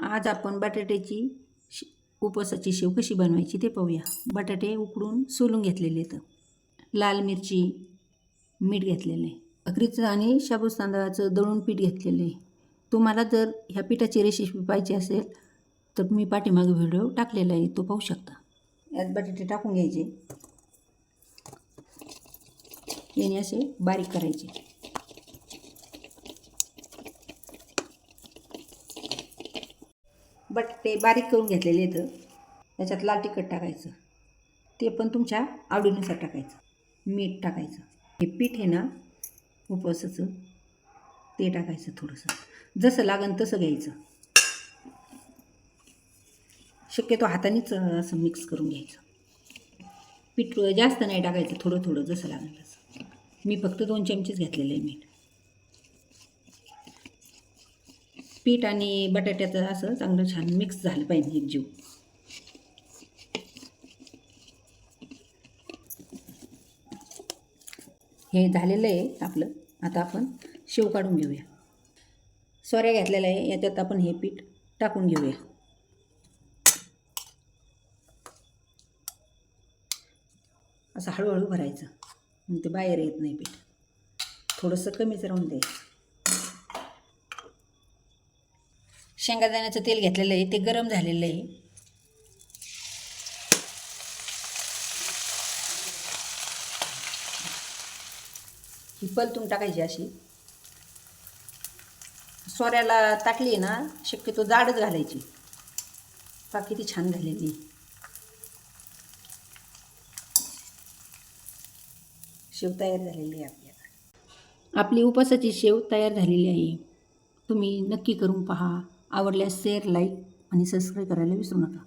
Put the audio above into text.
आज आपण बटाट्याची उपवासाची शेव कशी बनवायची ते पाहूया. बटाटे उकडून सोलून घेतलेले आहेत. लाल मिरची, मीठ घेतलेलं आहे. भाकरीचं आणि शाबूत तांदळाचं दळून पीठ घेतलेलं आहे. तुम्हाला जर ह्या पिठाची रेसिपी पाहिजे असेल तर मी पाठीमागे व्हिडिओ टाकलेला आहे, तो पाहू शकता. यात बटाटे टाकून घ्यायचे, याने असे बारीक करायचे. बटाटे बारीक करून घेतलेले आहेत. त्याच्यात लाल तिखट टाकायचं, ते पण तुमच्या आवडीनुसार टाकायचं. मीठ टाकायचं. हे पीठ आहे ना उपवासाचं, ते टाकायचं थोडंसं, जसं लागन तसं घ्यायचं. शक्यतो हातानेच असं मिक्स करून घ्यायचं. पीठ जास्त नाही टाकायचं, थोडं थोडं जसं लागेल तसं. मी फक्त 2 चमचेच घेतलेलं आहे मीठ. पीठ आणि बटाट्याचं असं चांगलं छान मिक्स झालं पाहिजे एकजीव. हे झालेलं आहे आपलं. आता आपण शेव काढून घेऊया. सोऱ्या घेतलेल्या आहे, याच्यात आपण हे पीठ टाकून घेऊया. असं हळूहळू भरायचं, मग ते बाहेर येत नाही पीठ. थोडंसं कमीच राहून द्यायचं. शेंगादाण्याचं तेल घेतलेलं आहे, ते गरम झालेलं आहे. ही पलतून टाकायची अशी. सोऱ्याला टाकली ना शक्यतो जाडच घालायची. पहा किती छान झालेली. शेव तयार झालेली आहे आपली उपवासाची शेव तयार झालेली आहे. तुम्ही नक्की करून पहा. आवडल्यास शेअर, लाईक आणि सबस्क्राईब करायला विसरू नका.